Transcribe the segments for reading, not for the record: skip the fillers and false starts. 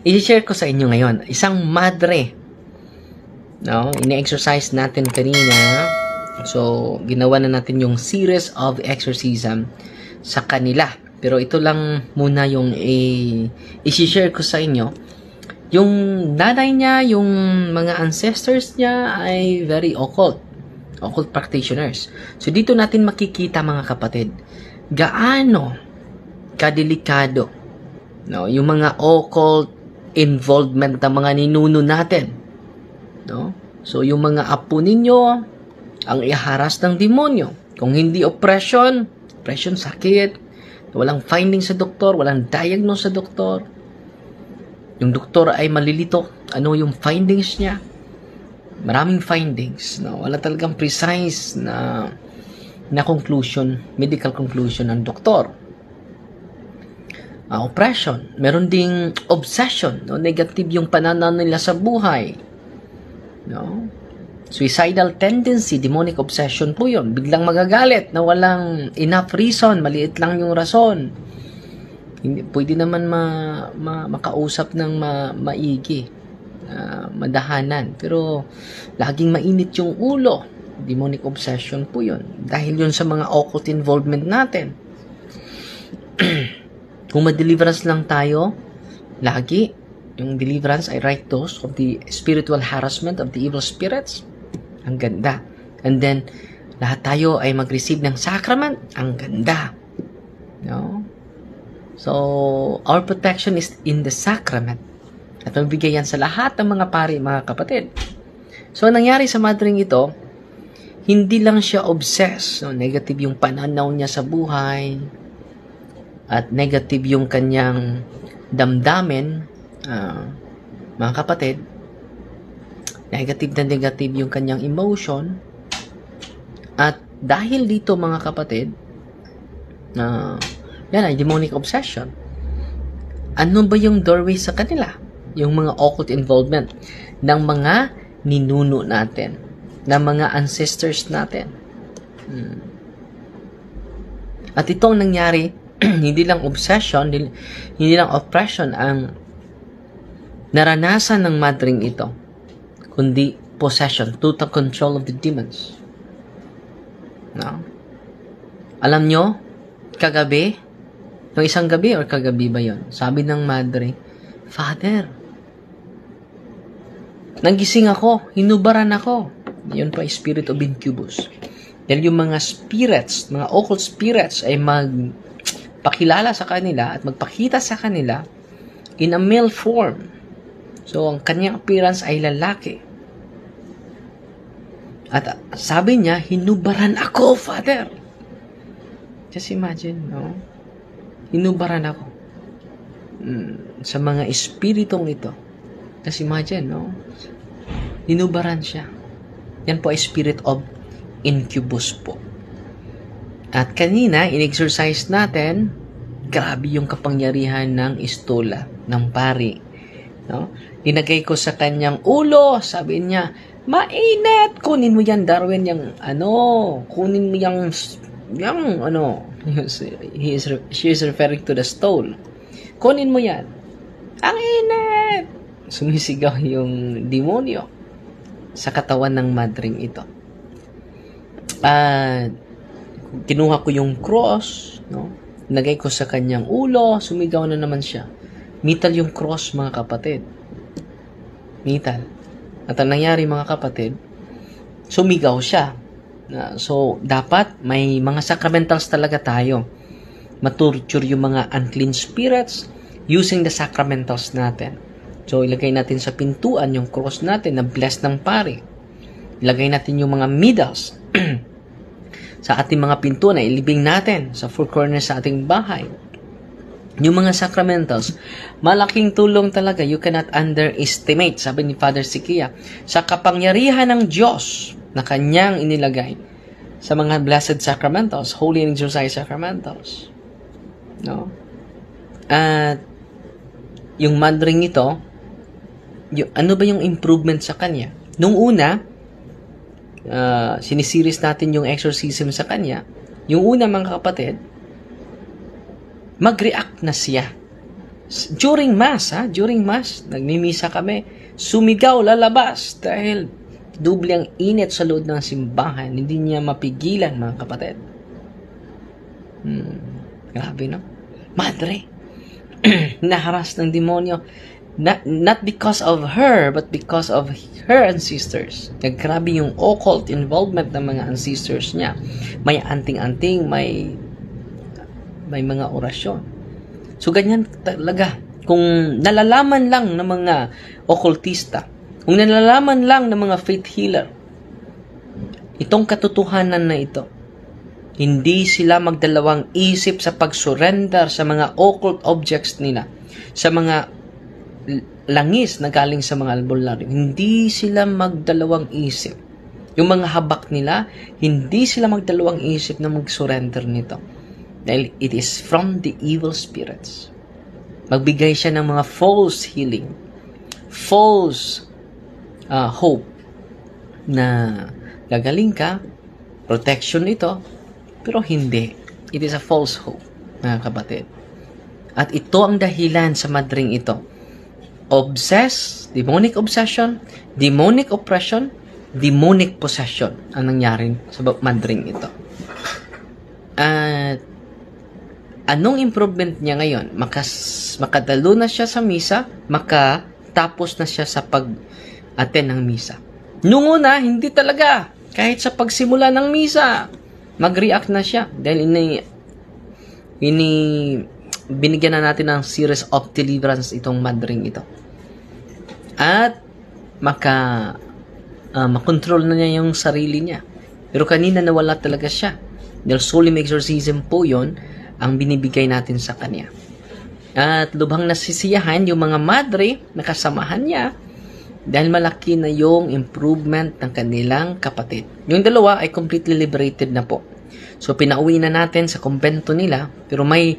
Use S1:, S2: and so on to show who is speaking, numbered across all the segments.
S1: I-share ko sa inyo ngayon, isang madre, no? Ini-exercise natin kanina. So, ginawa na natin yung series of exorcism sa kanila. Pero ito lang muna yung i-share ko sa inyo. Yung nanay niya, yung mga ancestors niya ay very occult practitioners. So, dito natin makikita, mga kapatid, gaano kadelikado, no, yung mga occult involvement ng mga ninuno natin, no? So yung mga apo ninyo ang iharas ng demonyo. Kung hindi oppression sakit, walang finding sa doktor, walang diagnose sa doktor, yung doktor ay malilito ano yung findings niya, maraming findings, no? Wala talagang precise na conclusion, medical conclusion ng doktor. Oppression, meron ding obsession, no? Negative yung pananaw nila sa buhay, no? Suicidal tendency, demonic obsession po yun. Biglang magagalit na walang enough reason, maliit lang yung rason. Hindi, pwede naman makausap ng maigi, madahanan, pero laging mainit yung ulo. Demonic obsession po yun. Dahil yun sa mga occult involvement natin. Kung ma-deliverance lang tayo, lagi, yung deliverance ay right dose of the spiritual harassment of the evil spirits. Ang ganda. And then, lahat tayo ay mag-receive ng sacrament. Ang ganda. No? So, our protection is in the sacrament. At mabigay yan sa lahat ng mga pari, mga kapatid. So, nangyari sa madring ito, hindi lang siya obsessed. No? Negative yung pananaw niya sa buhay, at negative yung kanyang damdamin, mga kapatid, negative yung kanyang emotion, at dahil dito, mga kapatid, yan ay demonic obsession. Ano ba yung doorway sa kanila? Yung mga occult involvement ng mga ninuno natin, ng mga ancestors natin. At itong nangyari, hindi lang obsession, hindi lang oppression ang naranasan ng madring ito, kundi possession, total control of the demons. No? Alam nyo, kagabi, no, isang gabi or kagabi ba yon? Sabi ng madre, Father, nagising ako, hinubaran ako. Yun pa, spirit of incubus. Dahil yung mga spirits, mga occult spirits ay magpakilala sa kanila at magpakita sa kanila in a male form. So, ang kanyang appearance ay lalaki. At sabi niya, hinubaran ako, Father. Just imagine, no? Hinubaran ako. Sa mga espiritong ito. Just imagine, no? Hinubaran siya. Yan po ay spirit of incubus po. At kanina, in-exercise natin, grabe yung kapangyarihan ng istola, ng pari. No? Inagay ko sa kanyang ulo, sabi niya, mainit! Kunin mo yan, Darwin, kunin mo she is referring to the stole. Kunin mo yan. Ang init! Sumisigaw yung demonyo sa katawan ng madring ito. Kinuha ko yung cross, no? Nagay ko sa kanyang ulo, sumigaw na naman siya. Metal yung cross, mga kapatid. Metal. At ang nangyari, mga kapatid, sumigaw siya. So, dapat may mga sacramentals talaga tayo. Maturture yung mga unclean spirits using the sacramentals natin. So, ilagay natin sa pintuan yung cross natin na blessed ng pari. Ilagay natin yung mga middles sa ating mga pintuan na ilibing natin sa four corners sa ating bahay. Yung mga sacramentals, malaking tulong talaga. You cannot underestimate, sabi ni Father Sikia, sa kapangyarihan ng Diyos na kanyang inilagay sa mga blessed sacramentals, holy and exorcised sacramentals. No? At yung madring ito, ano ba yung improvement sa kanya? Nung una, sinisiris natin yung exorcism sa kanya. Yung una, mga kapatid, mag-react na siya During Mass, nagmimisa kami, sumigaw, lalabas, dahil doble ang init sa loob ng simbahan. Hindi niya mapigilan, mga kapatid. Grabe, no? Madre, naharas ng demonyo. Not because of her, but because of her ancestors. Grabe yung occult involvement ng mga ancestors niya. May anting-anting, may mga orasyon. So, ganyan talaga. Kung nalalaman lang ng mga occultista, kung nalalaman lang ng mga faith healer, itong katotohanan na ito, hindi sila magdalawang isip sa pag-surrender sa mga occult objects nila, sa mga langis na galing sa mga albularyo. Hindi sila magdalawang isip. Yung mga habak nila, hindi sila magdalawang isip na mag-surrender nito. Dahil it is from the evil spirits. Magbigay siya ng mga false healing, false hope na gagaling ka, protection ito, pero hindi. It is a false hope, mga kapatid. At ito ang dahilan sa madring ito. Demonic obsession, demonic oppression, demonic possession ang nangyari sa madring ito. At anong improvement niya ngayon? Makadalo na siya sa misa, makatapos na siya sa pag-attend ng misa. Noong una, hindi talaga. Kahit sa pagsimula ng misa, mag-react na siya. Dahil binigyan na natin ng series of deliverance itong madring ito. At makontrol na niya yung sarili niya. Pero kanina nawala talaga siya. Dahil solemn exorcism po yon ang binibigay natin sa kanya. At lubhang nasisiyahan yung mga madre na kasamahan niya dahil malaki na yung improvement ng kanilang kapatid. Yung dalawa ay completely liberated na po. So, pinauwi na natin sa kumbento nila, pero may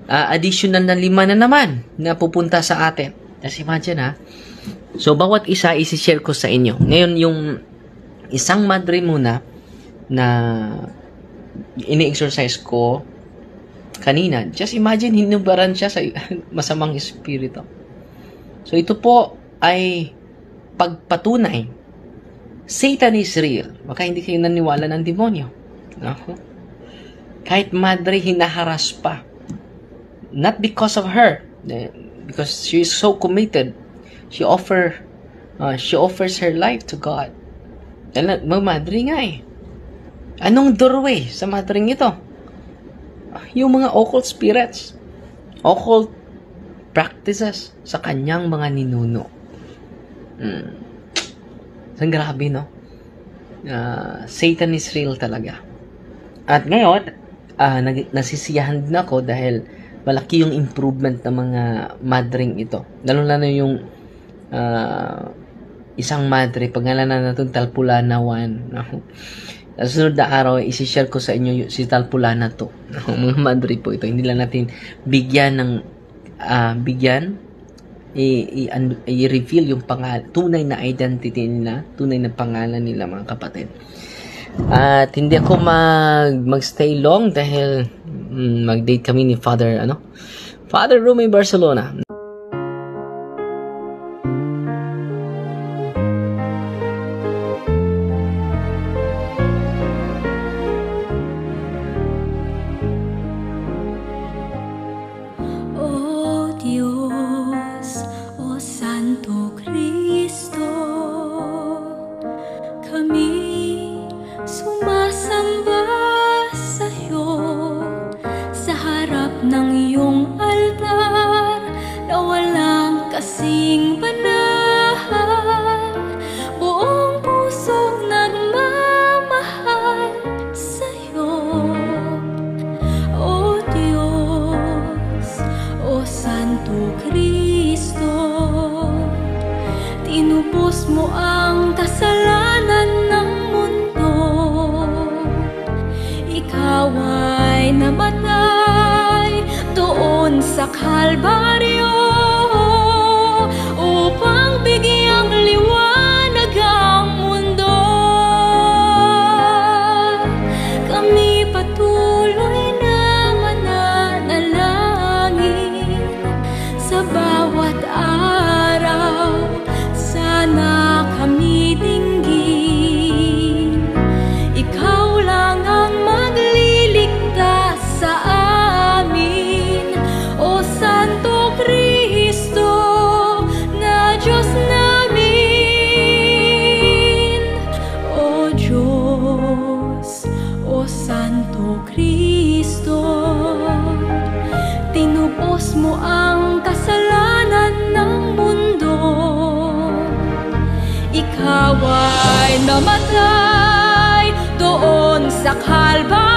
S1: additional na 5 na naman na pupunta sa atin. Just imagine, ha? So, bawat isa isi-share ko sa inyo. Ngayon, yung isang madre muna na ini-exercise ko kanina, just imagine, hinubaran siya sa masamang espiritu. So, ito po ay pagpatunay. Satan is real. Baka hindi kayo naniwala ng demonyo. No? Kahit madre, hinaharas pa. Not because of her. Because she is so committed. She offers her life to God. Dahil madre nga eh. Anong doorway sa madring ito? Yung mga occult spirits, occult practices sa kanyang mga ninuno. Ang grabe, no? Satan is real talaga. At ngayon, nasisiyahan din ako dahil malaki yung improvement ng mga madring ito. Lalo-lalo yung isang madre, pangalanan natin Talpulana 1. No? Sa sunod na araw, isi-share ko sa inyo si Talpulana 2. Mga madre po ito. Hindi lang natin bigyan i-reveal yung tunay na identity nila, tunay na pangalan nila, mga kapatid. At hindi ako mag-stay long dahil mag-date kami ni Father Rumi Barcelona.
S2: Tinubos mo ang kasalanan ng mundo. Ikaw ay namatay doon sa Kalbaryo upang bigyang liwanag ang mundo. Kami patuloy na mananalangin at araw, sana kami dinggin. Ikaw lang ang magliligtas sa amin, O Santo Cristo na Diyos namin. O Diyos, O Santo Cristo, tinupos mo ang kasalanan ng mundo. Ikaw ay namatay doon sa Kalbaryo